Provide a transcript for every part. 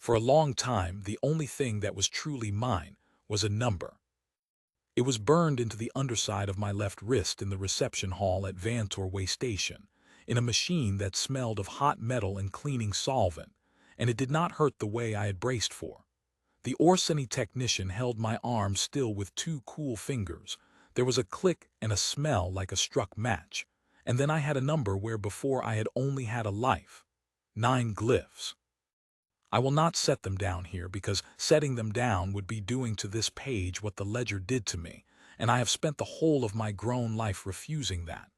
For a long time, the only thing that was truly mine was a number. It was burned into the underside of my left wrist in the reception hall at Vantor Way Station, in a machine that smelled of hot metal and cleaning solvent, and it did not hurt the way I had braced for. The Orsini technician held my arm still with two cool fingers. There was a click and a smell like a struck match, and then I had a number where before I had only had a life. 9 glyphs. I will not set them down here because setting them down would be doing to this page what the ledger did to me, and I have spent the whole of my grown life refusing that.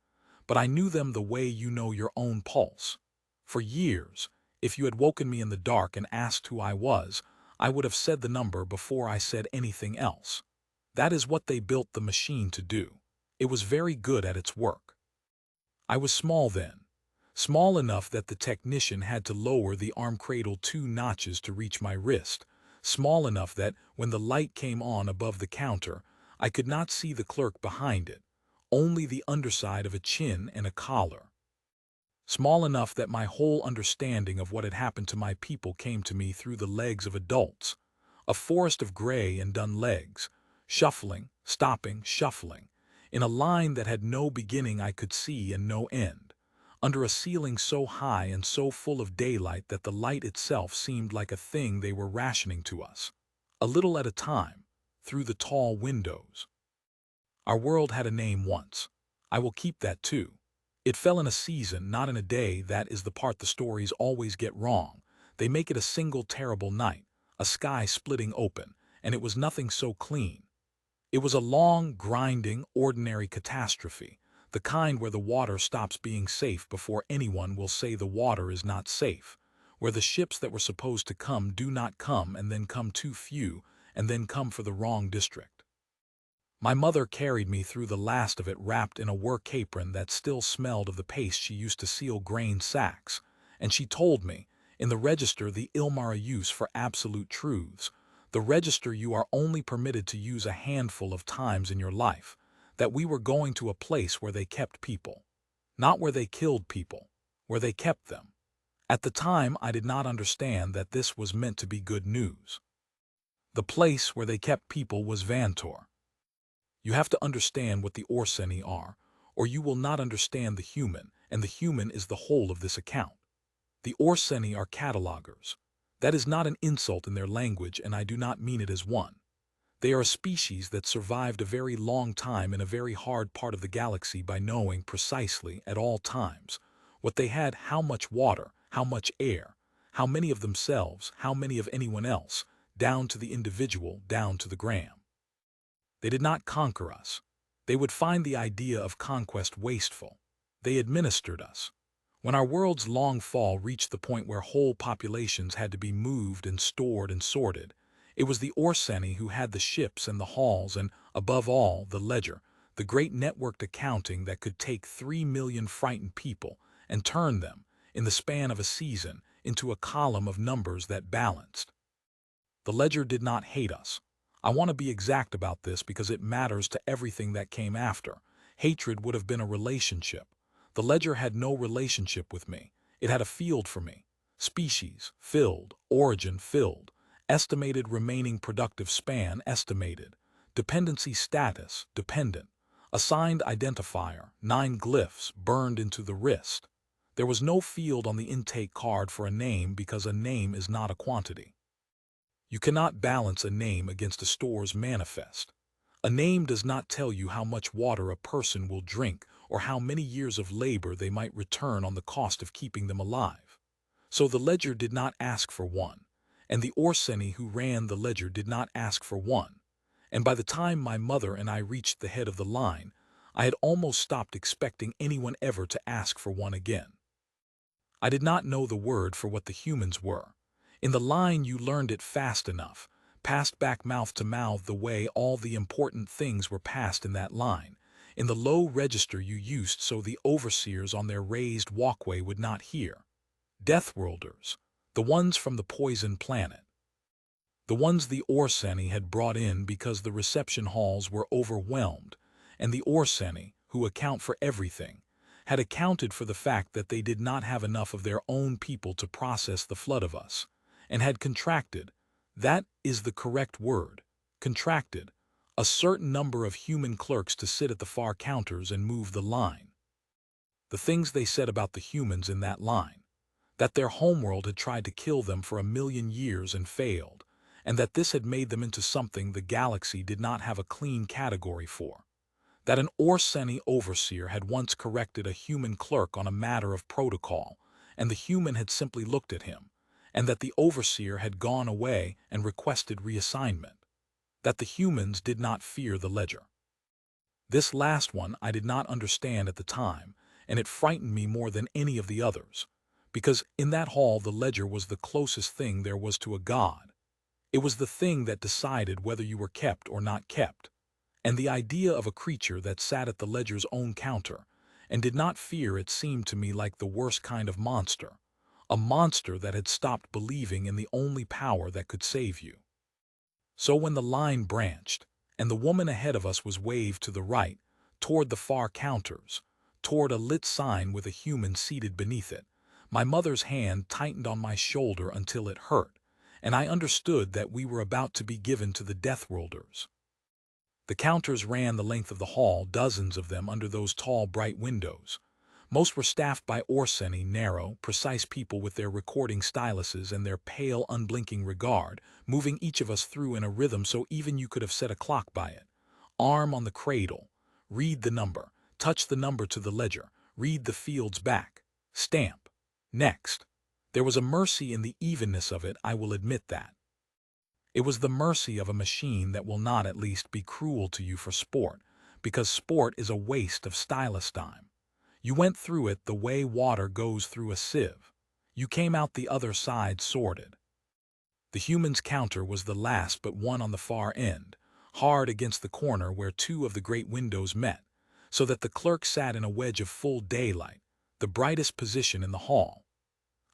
But I knew them the way you know your own pulse. For years, if you had woken me in the dark and asked who I was, I would have said the number before I said anything else. That is what they built the machine to do. It was very good at its work. I was small then. Small enough that the technician had to lower the arm cradle 2 notches to reach my wrist, small enough that, when the light came on above the counter, I could not see the clerk behind it, only the underside of a chin and a collar. Small enough that my whole understanding of what had happened to my people came to me through the legs of adults, a forest of gray and dun legs, shuffling, stopping, shuffling, in a line that had no beginning I could see and no end, under a ceiling so high and so full of daylight that the light itself seemed like a thing they were rationing to us, a little at a time, through the tall windows. Our world had a name once. I will keep that too. It fell in a season, not in a day. That is the part the stories always get wrong. They make it a single terrible night, a sky splitting open, and it was nothing so clean. It was a long, grinding, ordinary catastrophe, the kind where the water stops being safe before anyone will say the water is not safe, where the ships that were supposed to come do not come and then come too few and then come for the wrong district. My mother carried me through the last of it wrapped in a work apron that still smelled of the paste she used to seal grain sacks, and she told me, in the register the Ilmara use for absolute truths, the register you are only permitted to use a handful of times in your life, that we were going to a place where they kept people. Not where they killed people, where they kept them. At the time I did not understand that this was meant to be good news. The place where they kept people was Vantor. You have to understand what the Orsini are, or you will not understand the human, and the human is the whole of this account. The Orsini are catalogers. That is not an insult in their language, and I do not mean it as one. They are a species that survived a very long time in a very hard part of the galaxy by knowing precisely, at all times, what they had, how much water, how much air, how many of themselves, how many of anyone else, down to the individual, down to the gram. They did not conquer us. They would find the idea of conquest wasteful. They administered us. When our world's long fall reached the point where whole populations had to be moved and stored and sorted, it was the Orsini who had the ships and the halls and, above all, the ledger, the great networked accounting that could take 3 million frightened people and turn them, in the span of a season, into a column of numbers that balanced. The ledger did not hate us. I want to be exact about this because it matters to everything that came after. Hatred would have been a relationship. The ledger had no relationship with me. It had a field for me. Species, filled, origin, filled. Estimated remaining productive span, estimated. Dependency status, dependent. Assigned identifier, 9 glyphs burned into the wrist. There was no field on the intake card for a name because a name is not a quantity. You cannot balance a name against a store's manifest. A name does not tell you how much water a person will drink or how many years of labor they might return on the cost of keeping them alive. So the ledger did not ask for one. And the Orsini who ran the ledger did not ask for one, and by the time my mother and I reached the head of the line, I had almost stopped expecting anyone ever to ask for one again. I did not know the word for what the humans were. In the line you learned it fast enough, passed back mouth to mouth the way all the important things were passed in that line, in the low register you used so the overseers on their raised walkway would not hear. Deathworlders. The ones from the poison planet. The ones the Orsini had brought in because the reception halls were overwhelmed, and the Orsini, who account for everything, had accounted for the fact that they did not have enough of their own people to process the flood of us, and had contracted, that is the correct word, contracted, a certain number of human clerks to sit at the far counters and move the line. The things they said about the humans in that line, that their homeworld had tried to kill them for 1,000,000 years and failed, and that this had made them into something the galaxy did not have a clean category for, that an Orsini overseer had once corrected a human clerk on a matter of protocol, and the human had simply looked at him, and that the overseer had gone away and requested reassignment, that the humans did not fear the ledger. This last one I did not understand at the time, and it frightened me more than any of the others, because in that hall the ledger was the closest thing there was to a god. It was the thing that decided whether you were kept or not kept, and the idea of a creature that sat at the ledger's own counter and did not fear it seemed to me like the worst kind of monster, a monster that had stopped believing in the only power that could save you. So when the line branched, and the woman ahead of us was waved to the right, toward the far counters, toward a lit sign with a human seated beneath it, my mother's hand tightened on my shoulder until it hurt, and I understood that we were about to be given to the Death Worlders. The counters ran the length of the hall, dozens of them under those tall, bright windows. Most were staffed by Orsini, narrow, precise people with their recording styluses and their pale, unblinking regard, moving each of us through in a rhythm so even you could have set a clock by it. Arm on the cradle. Read the number. Touch the number to the ledger. Read the fields back. Stamp. Next. There was a mercy in the evenness of it, I will admit that. It was the mercy of a machine that will not at least be cruel to you for sport, because sport is a waste of stylus time. You went through it the way water goes through a sieve. You came out the other side sorted. The human's counter was the last but one on the far end, hard against the corner where two of the great windows met, so that the clerk sat in a wedge of full daylight, the brightest position in the hall.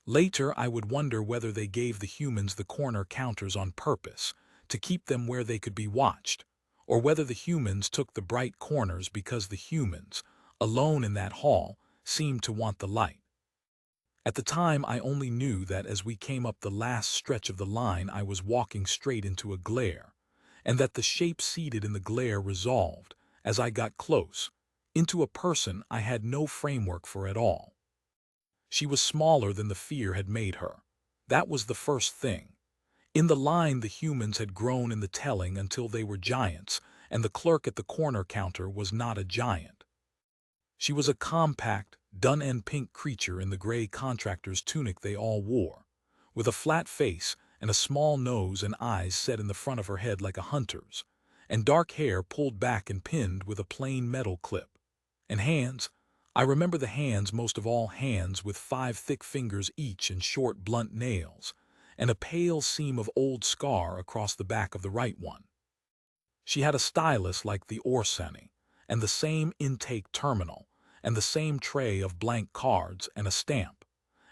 Later I would wonder whether they gave the humans the corner counters on purpose, to keep them where they could be watched, or whether the humans took the bright corners because the humans, alone in that hall, seemed to want the light. At the time I only knew that as we came up the last stretch of the line I was walking straight into a glare, and that the shape seated in the glare resolved, as I got close, into a person I had no framework for at all. She was smaller than the fear had made her. That was the first thing. In the line the humans had grown in the telling until they were giants, and the clerk at the corner counter was not a giant. She was a compact, dun-and pink creature in the gray contractor's tunic they all wore, with a flat face and a small nose and eyes set in the front of her head like a hunter's, and dark hair pulled back and pinned with a plain metal clip. And hands, I remember the hands most of all, hands with 5 thick fingers each and short blunt nails, and a pale seam of old scar across the back of the right one. She had a stylus like the Orsini, and the same intake terminal, and the same tray of blank cards and a stamp,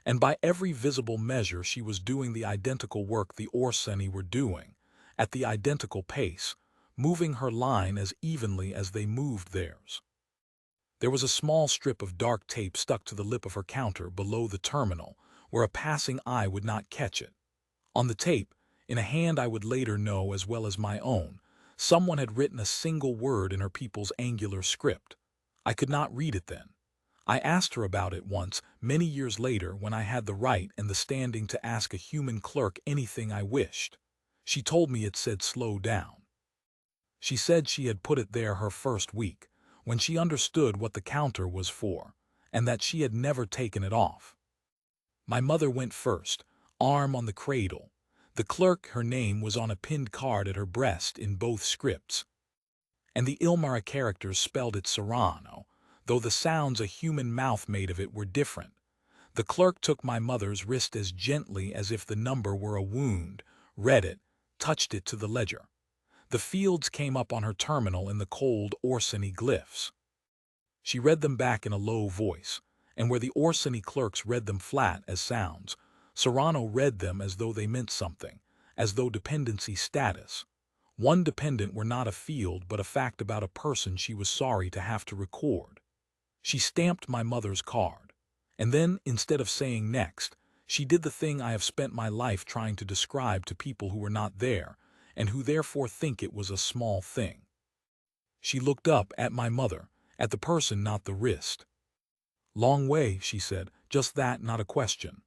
and by every visible measure she was doing the identical work the Orsini were doing, at the identical pace, moving her line as evenly as they moved theirs. There was a small strip of dark tape stuck to the lip of her counter below the terminal, where a passing eye would not catch it. On the tape, in a hand I would later know as well as my own, someone had written a single word in her people's angular script. I could not read it then. I asked her about it once, many years later, when I had the right and the standing to ask a human clerk anything I wished. She told me it said "slow down." She said she had put it there her first week, when she understood what the counter was for, and that she had never taken it off. My mother went first, arm on the cradle. The clerk, her name was on a pinned card at her breast in both scripts, and the Ilmara characters spelled it Serrano, though the sounds a human mouth made of it were different. The clerk took my mother's wrist as gently as if the number were a wound, read it, touched it to the ledger. The fields came up on her terminal in the cold Orsini glyphs. She read them back in a low voice, and where the Orsini clerks read them flat as sounds, Serrano read them as though they meant something, as though dependency status. One dependent were not a field but a fact about a person she was sorry to have to record. She stamped my mother's card, and then, instead of saying next, She did the thing I have spent my life trying to describe to people who were not there, and who therefore think it was a small thing. She looked up at my mother, at the person, not the wrist. "Long way," she said, "just that, not a question.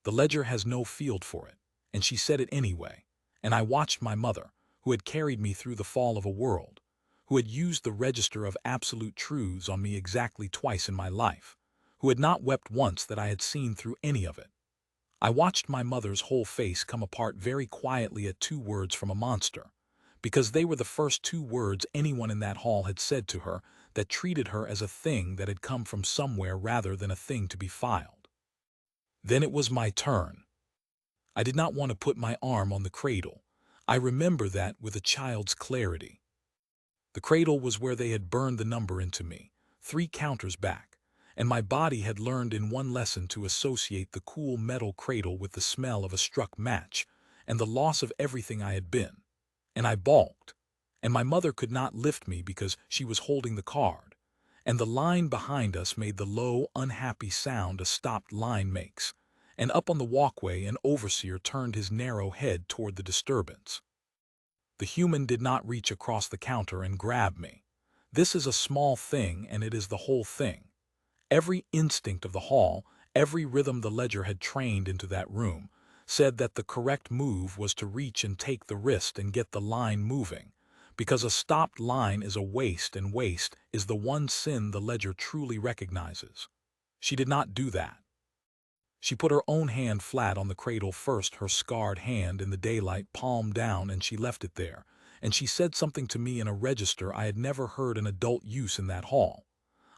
The ledger has no field for it," and she said it anyway, and I watched my mother, who had carried me through the fall of a world, who had used the register of absolute truths on me exactly twice in my life, who had not wept once that I had seen through any of it. I watched my mother's whole face come apart very quietly at 2 words from a monster, because they were the first 2 words anyone in that hall had said to her that treated her as a thing that had come from somewhere rather than a thing to be filed. Then it was my turn. I did not want to put my arm on the cradle. I remember that with a child's clarity. The cradle was where they had burned the number into me, 3 counters back, and my body had learned in one lesson to associate the cool metal cradle with the smell of a struck match and the loss of everything I had been. And I balked, and my mother could not lift me because she was holding the card, and the line behind us made the low, unhappy sound a stopped line makes, and up on the walkway an overseer turned his narrow head toward the disturbance. The human did not reach across the counter and grab me. This is a small thing, and it is the whole thing. Every instinct of the hall, every rhythm the ledger had trained into that room, said that the correct move was to reach and take the wrist and get the line moving, because a stopped line is a waste, and waste is the one sin the ledger truly recognizes. She did not do that. She put her own hand flat on the cradle first, her scarred hand in the daylight, palm down, and she left it there, and she said something to me in a register I had never heard an adult use in that hall.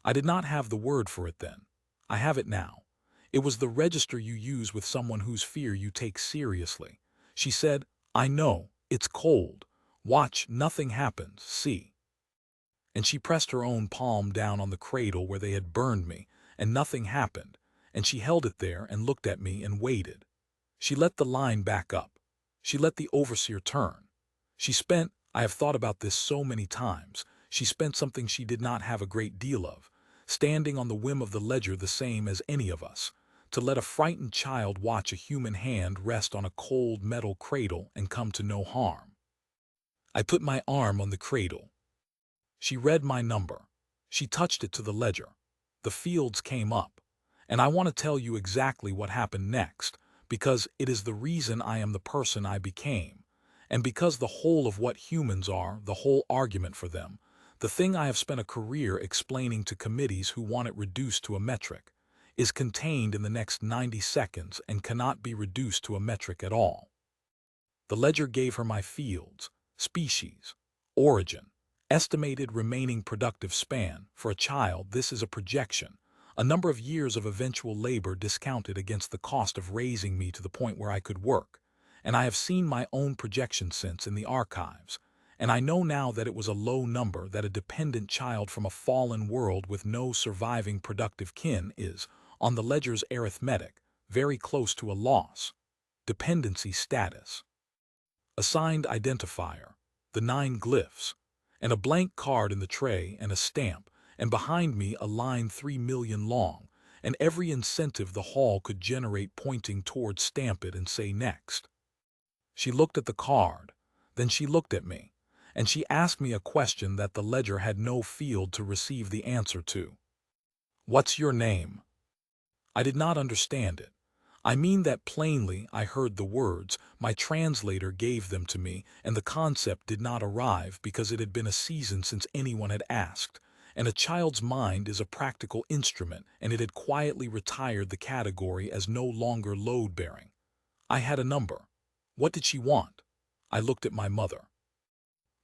I did not have the word for it then. I have it now. It was the register you use with someone whose fear you take seriously. She said, "I know, it's cold. Watch, nothing happens, see." And she pressed her own palm down on the cradle where they had burned me, and nothing happened, and she held it there and looked at me and waited. She let the line back up. She let the overseer turn. She spent, I have thought about this so many times, she spent something she did not have a great deal of, standing on the whim of the ledger the same as any of us, to let a frightened child watch a human hand rest on a cold metal cradle and come to no harm. I put my arm on the cradle. She read my number. She touched it to the ledger. The fields came up. And I want to tell you exactly what happened next, because it is the reason I am the person I became, and because the whole of what humans are, the whole argument for them, the thing I have spent a career explaining to committees who want it reduced to a metric, is contained in the next 90 seconds and cannot be reduced to a metric at all. The ledger gave her my fields, species, origin, estimated remaining productive span. For a child, this is a projection, a number of years of eventual labor discounted against the cost of raising me to the point where I could work, and I have seen my own projection since in the archives, and I know now that it was a low number, that a dependent child from a fallen world with no surviving productive kin is, on the ledger's arithmetic, very close to a loss. Dependency status. Assigned identifier, the 9 glyphs, and a blank card in the tray and a stamp, and behind me a line 3 million long, and every incentive the hall could generate pointing towards stamp it and say next. She looked at the card, then she looked at me, and she asked me a question that the ledger had no field to receive the answer to. "What's your name?" I did not understand it. I mean that plainly I heard the words, my translator gave them to me, and the concept did not arrive because it had been a season since anyone had asked, and a child's mind is a practical instrument, and it had quietly retired the category as no longer load-bearing. I had a number. What did she want? I looked at my mother.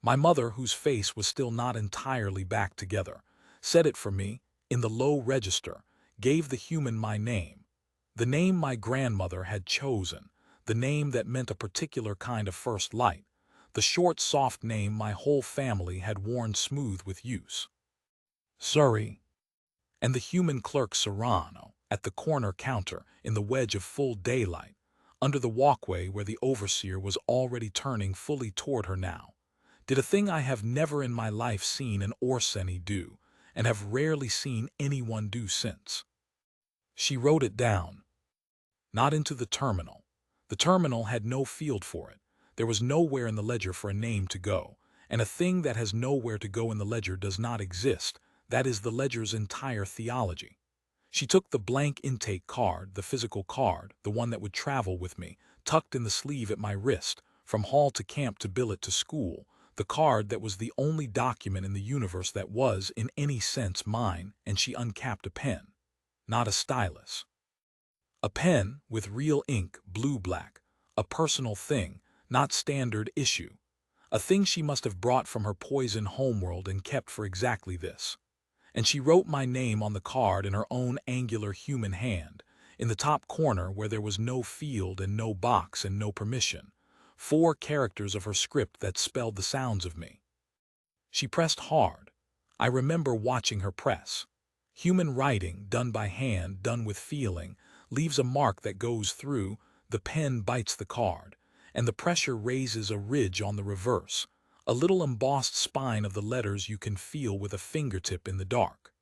My mother, whose face was still not entirely back together, said it for me, in the low register, gave the human my name, the name my grandmother had chosen, the name that meant a particular kind of first light, the short, soft name my whole family had worn smooth with use. Surrey. And the human clerk Serrano, at the corner counter, in the wedge of full daylight, under the walkway where the overseer was already turning fully toward her now, did a thing I have never in my life seen an Orsini do, and have rarely seen anyone do since. She wrote it down. not into the terminal. The terminal had no field for it. There was nowhere in the ledger for a name to go, and a thing that has nowhere to go in the ledger does not exist. That is the ledger's entire theology. She took the blank intake card, the physical card, the one that would travel with me, tucked in the sleeve at my wrist, from hall to camp to billet to school, the card that was the only document in the universe that was, in any sense, mine, and she uncapped a pen. Not a stylus. A pen with real ink, blue-black, a personal thing, not standard issue. A thing she must have brought from her poison homeworld and kept for exactly this. And she wrote my name on the card in her own angular human hand, in the top corner where there was no field and no box and no permission. 4 characters of her script that spelled the sounds of me. She pressed hard. I remember watching her press. Human writing, done by hand, done with feeling, leaves a mark that goes through, the pen bites the card, and the pressure raises a ridge on the reverse, a little embossed spine of the letters you can feel with a fingertip in the dark.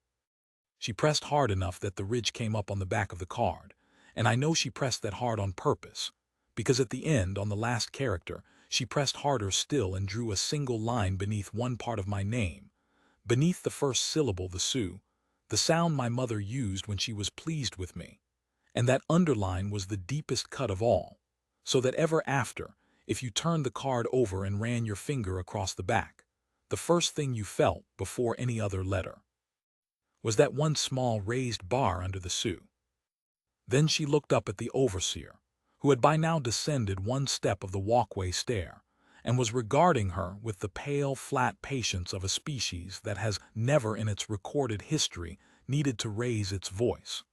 She pressed hard enough that the ridge came up on the back of the card, and I know she pressed that hard on purpose, because at the end, on the last character, she pressed harder still and drew a single line beneath one part of my name, beneath the first syllable, the Sioux, the sound my mother used when she was pleased with me. And that underline was the deepest cut of all, so that ever after, if you turned the card over and ran your finger across the back, the first thing you felt before any other letter was that one small raised bar under the Sioux. Then she looked up at the overseer, who had by now descended one step of the walkway stair, and was regarding her with the pale, flat patience of a species that has never in its recorded history needed to raise its voice.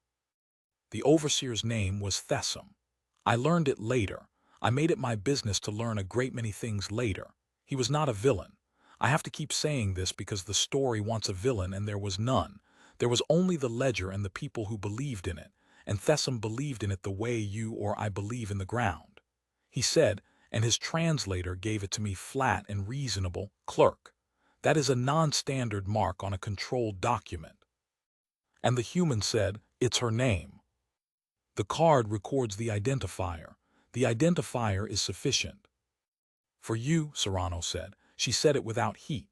The overseer's name was Thessum. I learned it later. I made it my business to learn a great many things later. He was not a villain. I have to keep saying this because the story wants a villain and there was none. There was only the ledger and the people who believed in it, and Thessum believed in it the way you or I believe in the ground. He said, and his translator gave it to me flat and reasonable, clerk. That is a non-standard mark on a controlled document. And the human said, it's her name. The card records the identifier. The identifier is sufficient. For you, Serrano said. She said it without heat.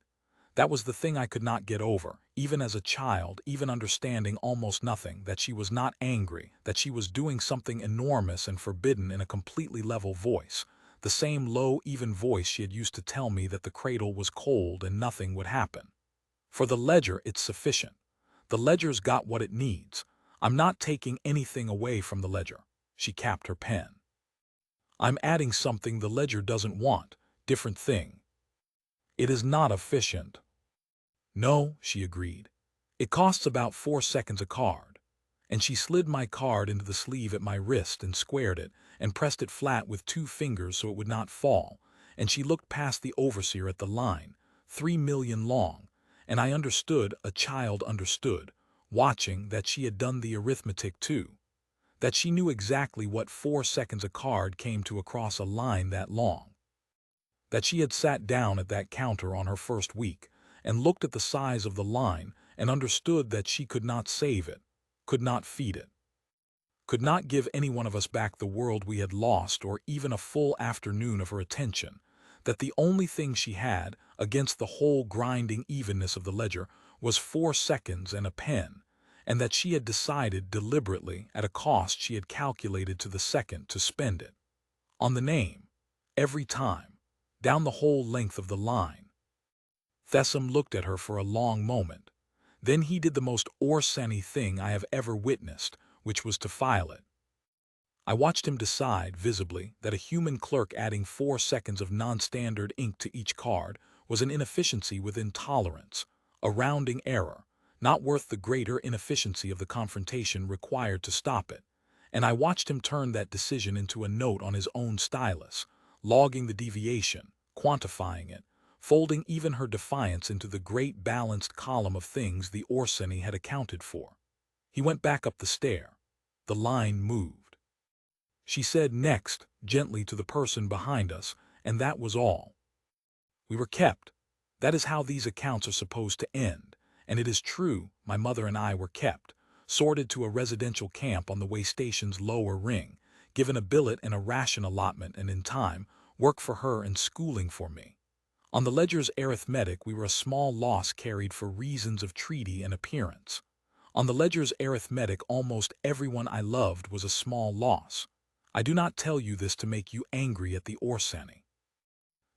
That was the thing I could not get over, even as a child, even understanding almost nothing, that she was not angry, that she was doing something enormous and forbidden in a completely level voice, the same low, even voice she had used to tell me that the cradle was cold and nothing would happen. For the ledger, it's sufficient. The ledger's got what it needs. I'm not taking anything away from the ledger. She capped her pen. I'm adding something the ledger doesn't want, different thing. It is not efficient. No, she agreed. It costs about 4 seconds a card. And she slid my card into the sleeve at my wrist and squared it and pressed it flat with 2 fingers so it would not fall, and she looked past the overseer at the line, 3 million long, and I understood, a child understood, watching, that she had done the arithmetic too, that she knew exactly what 4 seconds a card came to across a line that long, that she had sat down at that counter on her first week and looked at the size of the line and understood that she could not save it, could not feed it, could not give any one of us back the world we had lost or even a full afternoon of her attention, that the only thing she had, against the whole grinding evenness of the ledger, was 4 seconds and a pen, and that she had decided deliberately, at a cost she had calculated to the second, to spend it on the name, every time, down the whole length of the line. Thessum looked at her for a long moment. Then he did the most Orsini thing I have ever witnessed, which was to file it. I watched him decide, visibly, that a human clerk adding 4 seconds of non-standard ink to each card was an inefficiency within tolerance, a rounding error, not worth the greater inefficiency of the confrontation required to stop it, and I watched him turn that decision into a note on his own stylus, logging the deviation, quantifying it, folding even her defiance into the great balanced column of things the Orsini had accounted for. He went back up the stair. The line moved. She said next, gently to the person behind us, and that was all. We were kept. That is how these accounts are supposed to end, and it is true, my mother and I were kept, sorted to a residential camp on the way station's lower ring, given a billet and a ration allotment, and in time, work for her and schooling for me. On the ledger's arithmetic, we were a small loss carried for reasons of treaty and appearance. On the ledger's arithmetic, almost everyone I loved was a small loss. I do not tell you this to make you angry at the Orsini.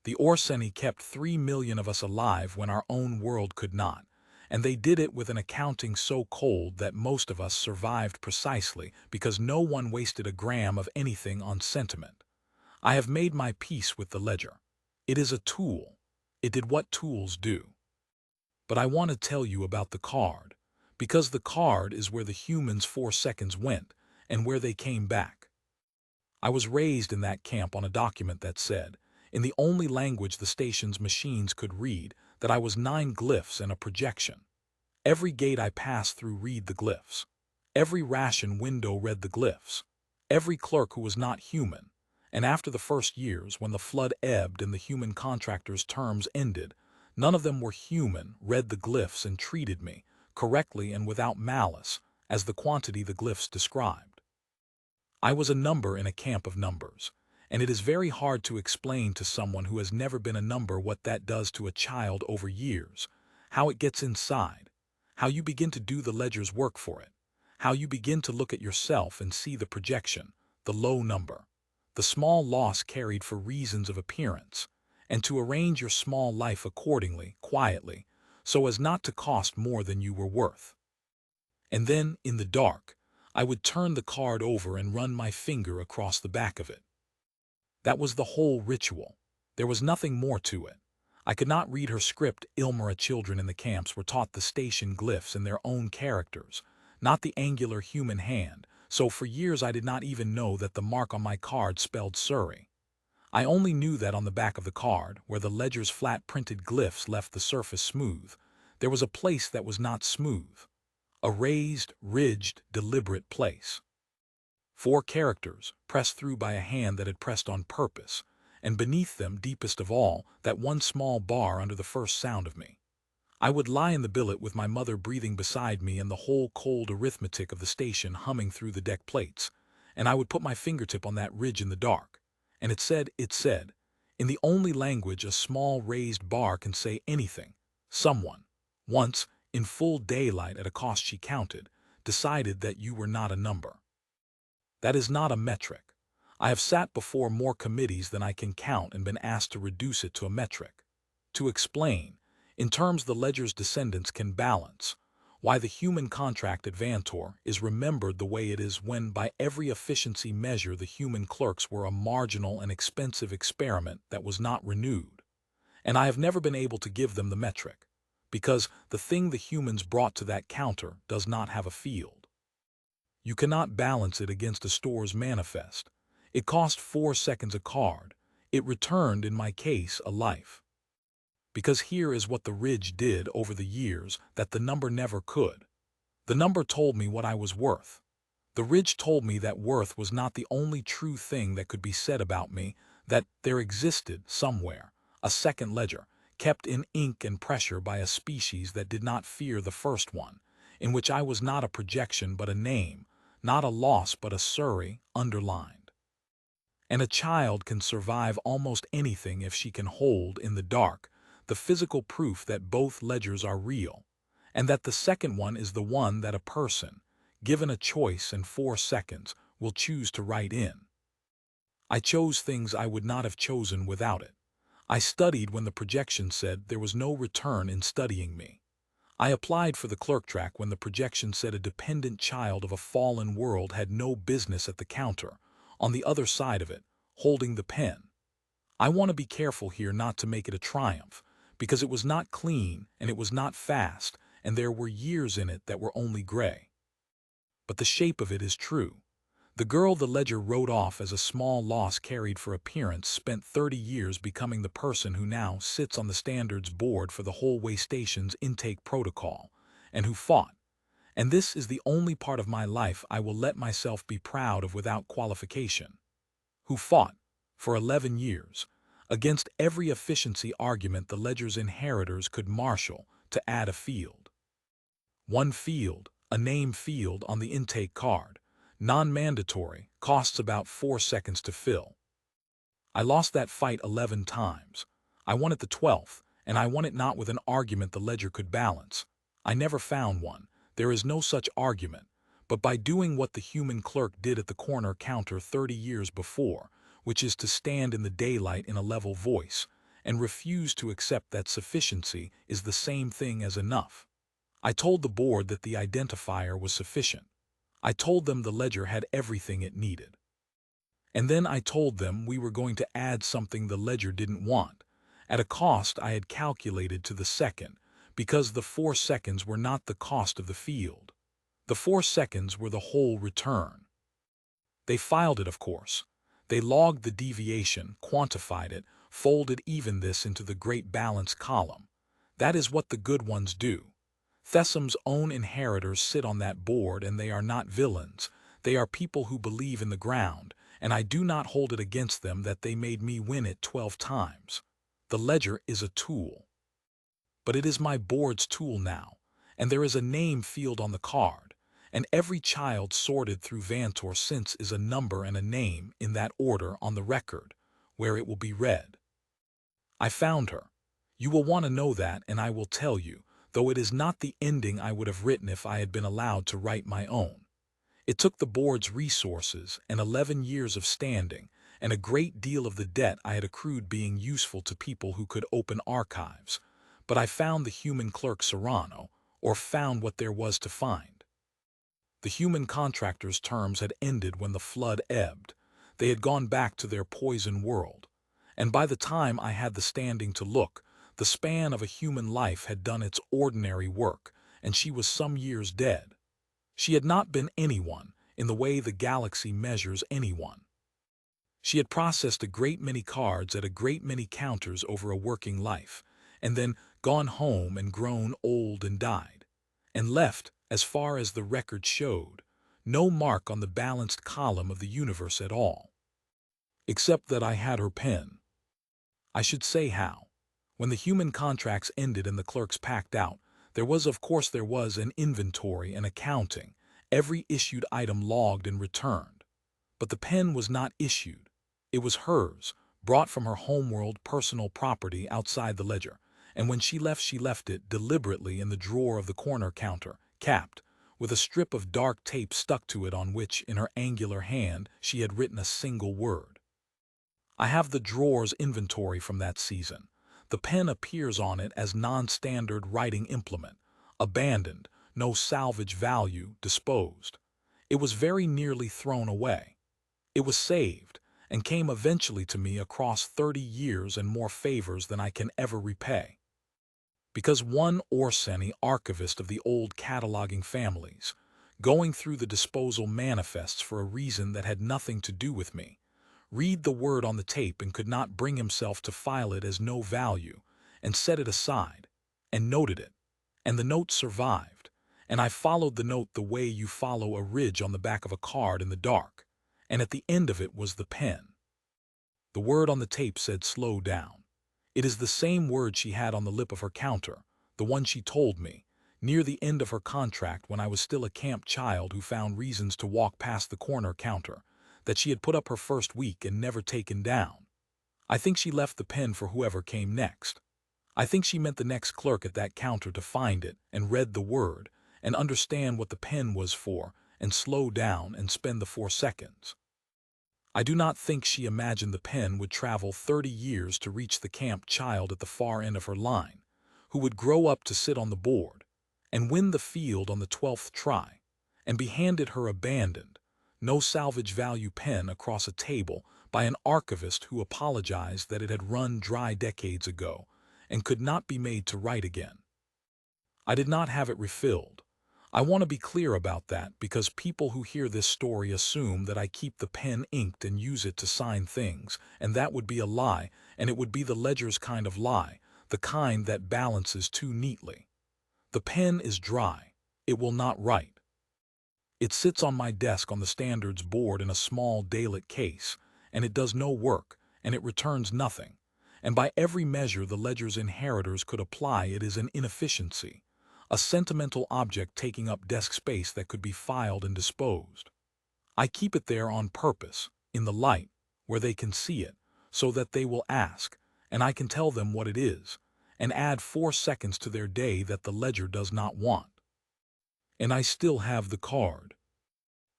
The Orsini kept 3 million of us alive when our own world could not, and they did it with an accounting so cold that most of us survived precisely because no one wasted a gram of anything on sentiment. I have made my peace with the ledger. It is a tool. It did what tools do. But I want to tell you about the card, because the card is where the humans 4 seconds went and where they came back. I was raised in that camp on a document that said, in the only language the station's machines could read, that I was 9 glyphs and a projection. Every gate I passed through read the glyphs. Every ration window read the glyphs. Every clerk who was not human. And after the first years, when the flood ebbed and the human contractors' terms ended, none of them were human, read the glyphs and treated me, correctly and without malice, as the quantity the glyphs described. I was a number in a camp of numbers, and it is very hard to explain to someone who has never been a number what that does to a child over years, how it gets inside, how you begin to do the ledger's work for it, how you begin to look at yourself and see the projection, the low number, the small loss carried for reasons of appearance, and to arrange your small life accordingly, quietly, so as not to cost more than you were worth. And then, in the dark, I would turn the card over and run my finger across the back of it. That was the whole ritual. There was nothing more to it. I could not read her script. Ilmara children in the camps were taught the station glyphs in their own characters, not the angular human hand, so for years I did not even know that the mark on my card spelled Surrey. I only knew that on the back of the card, where the ledger's flat-printed glyphs left the surface smooth, there was a place that was not smooth. A raised, ridged, deliberate place. 4 characters, pressed through by a hand that had pressed on purpose, and beneath them, deepest of all, that one small bar under the first sound of me. I would lie in the billet with my mother breathing beside me and the whole cold arithmetic of the station humming through the deck plates, and I would put my fingertip on that ridge in the dark, and it said, in the only language a small raised bar can say anything, someone, once, in full daylight at a cost she counted, decided that you were not a number. That is not a metric. I have sat before more committees than I can count and been asked to reduce it to a metric. To explain, in terms the ledger's descendants can balance, why the human contract at Vantor is remembered the way it is when by every efficiency measure the human clerks were a marginal and expensive experiment that was not renewed. And I have never been able to give them the metric, because the thing the humans brought to that counter does not have a field. You cannot balance it against a store's manifest. It cost 4 seconds a card. It returned, in my case, a life. Because here is what the ridge did over the years that the number never could. The number told me what I was worth. The ridge told me that worth was not the only true thing that could be said about me, that there existed, somewhere, a second ledger, kept in ink and pressure by a species that did not fear the first one, in which I was not a projection but a name, not a loss but a Surrey, underlined. And a child can survive almost anything if she can hold, in the dark, the physical proof that both ledgers are real, and that the second one is the one that a person, given a choice and 4 seconds, will choose to write in. I chose things I would not have chosen without it. I studied when the projection said there was no return in studying me. I applied for the clerk track when the projection said a dependent child of a fallen world had no business at the counter, on the other side of it, holding the pen. I want to be careful here not to make it a triumph, because it was not clean and it was not fast, and there were years in it that were only gray. But the shape of it is true. The girl the ledger wrote off as a small loss carried for appearance spent 30 years becoming the person who now sits on the standards board for the whole way station's intake protocol, and who fought, and this is the only part of my life I will let myself be proud of without qualification, who fought, for 11 years, against every efficiency argument the ledger's inheritors could marshal to add a field. One field, a name field on the intake card, non-mandatory, costs about 4 seconds to fill. I lost that fight 11 times. I won it the 12th, and I won it not with an argument the ledger could balance. I never found one. There is no such argument. But by doing what the human clerk did at the corner counter 30 years before, which is to stand in the daylight in a level voice, and refuse to accept that sufficiency is the same thing as enough. I told the board that the identifier was sufficient. I told them the ledger had everything it needed. And then I told them we were going to add something the ledger didn't want, at a cost I had calculated to the second, because the 4 seconds were not the cost of the field. The 4 seconds were the whole return. They filed it, of course. They logged the deviation, quantified it, folded even this into the great balance column. That is what the good ones do. Thesum's own inheritors sit on that board, and they are not villains. They are people who believe in the ground, and I do not hold it against them that they made me win it 12 times. The ledger is a tool. But it is my board's tool now, and there is a name field on the card, and every child sorted through Vantor since is a number and a name in that order on the record, where it will be read. I found her. You will want to know that, and I will tell you, though it is not the ending I would have written if I had been allowed to write my own. It took the board's resources and 11 years of standing, and a great deal of the debt I had accrued being useful to people who could open archives. But I found the human clerk Serrano, or found what there was to find. The human contractor's terms had ended when the flood ebbed. They had gone back to their poison world. And by the time I had the standing to look, the span of a human life had done its ordinary work, and she was some years dead. She had not been anyone, in the way the galaxy measures anyone. She had processed a great many cards at a great many counters over a working life, and then gone home and grown old and died, and left, as far as the record showed, no mark on the balanced column of the universe at all. Except that I had her pen. I should say how. When the human contracts ended and the clerks packed out, there was an inventory and accounting, every issued item logged and returned. But the pen was not issued. It was hers, brought from her homeworld personal property outside the ledger, and when she left it deliberately in the drawer of the corner counter, capped, with a strip of dark tape stuck to it on which, in her angular hand, she had written a single word. I have the drawer's inventory from that season. The pen appears on it as non-standard writing implement, abandoned, no salvage value, disposed. It was very nearly thrown away. It was saved, and came eventually to me across 30 years and more favors than I can ever repay. Because one Orsini archivist of the old cataloging families, going through the disposal manifests for a reason that had nothing to do with me, read the word on the tape and could not bring himself to file it as no value, and set it aside, and noted it, and the note survived, and I followed the note the way you follow a ridge on the back of a card in the dark, and at the end of it was the pen. The word on the tape said "slow down." It is the same word she had on the lip of her counter, the one she told me, near the end of her contract when I was still a camp child who found reasons to walk past the corner counter, that she had put up her first week and never taken down. I think she left the pen for whoever came next. I think she meant the next clerk at that counter to find it and read the word and understand what the pen was for and slow down and spend the 4 seconds. I do not think she imagined the pen would travel 30 years to reach the camp child at the far end of her line, who would grow up to sit on the board and win the field on the 12th try, and be handed her abandoned, no salvage value pen across a table by an archivist who apologized that it had run dry decades ago and could not be made to write again. I did not have it refilled. I want to be clear about that because people who hear this story assume that I keep the pen inked and use it to sign things, and that would be a lie, and it would be the ledger's kind of lie, the kind that balances too neatly. The pen is dry. It will not write. It sits on my desk on the standards board in a small Dalit case, and it does no work, and it returns nothing, and by every measure the ledger's inheritors could apply it is an inefficiency, a sentimental object taking up desk space that could be filed and disposed. I keep it there on purpose, in the light, where they can see it, so that they will ask, and I can tell them what it is, and add 4 seconds to their day that the ledger does not want. And I still have the card.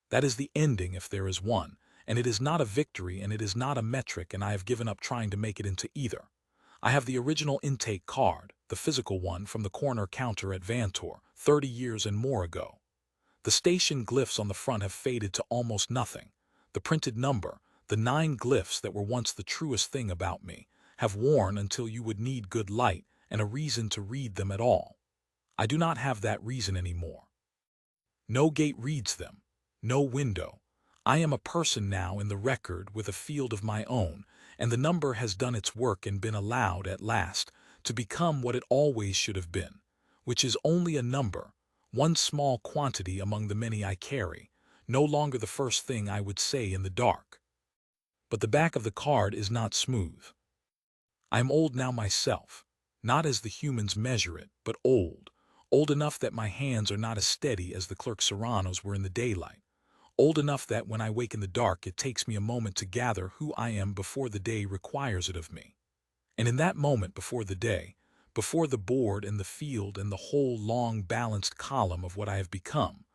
That is the ending if there is one, and it is not a victory and it is not a metric, and I have given up trying to make it into either. I have the original intake card, the physical one from the corner counter at Vantor, 30 years and more ago. The station glyphs on the front have faded to almost nothing. The printed number, the 9 glyphs that were once the truest thing about me, have worn until you would need good light and a reason to read them at all. I do not have that reason anymore. No gate reads them, no window. I am a person now in the record with a field of my own, and the number has done its work and been allowed, at last, to become what it always should have been, which is only a number, one small quantity among the many I carry, no longer the first thing I would say in the dark. But the back of the card is not smooth. I am old now myself, not as the humans measure it, but old enough that my hands are not as steady as the clerk Serrano's were in the daylight, old enough that when I wake in the dark it takes me a moment to gather who I am before the day requires it of me. And in that moment before the day, before the board and the field and the whole long balanced column of what I have become,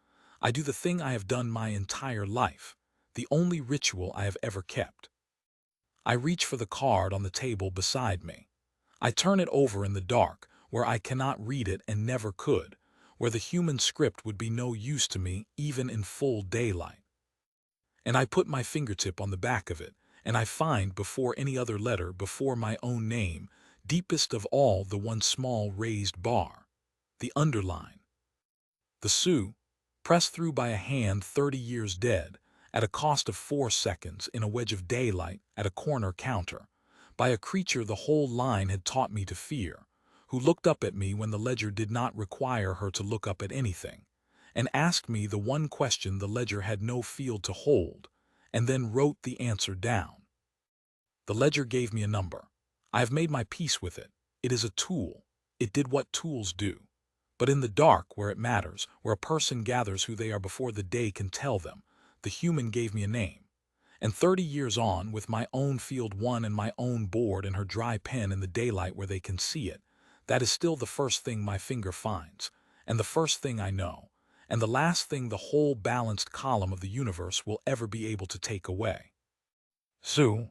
I do the thing I have done my entire life, the only ritual I have ever kept. I reach for the card on the table beside me. I turn it over in the dark, where I cannot read it and never could, where the human script would be no use to me even in full daylight. And I put my fingertip on the back of it, and I find before any other letter, before my own name, deepest of all the one small raised bar, the underline. The sou, pressed through by a hand 30 years dead, at a cost of 4 seconds in a wedge of daylight at a corner counter, by a creature the whole line had taught me to fear, who looked up at me when the ledger did not require her to look up at anything, and asked me the one question the ledger had no field to hold, and then wrote the answer down. The ledger gave me a number. I have made my peace with it. It is a tool. It did what tools do. But in the dark, where it matters, where a person gathers who they are before the day can tell them, the human gave me a name. And 30 years on, with my own field one and my own board and her dry pen in the daylight where they can see it, that is still the first thing my finger finds, and the first thing I know, and the last thing the whole balanced column of the universe will ever be able to take away. Sue,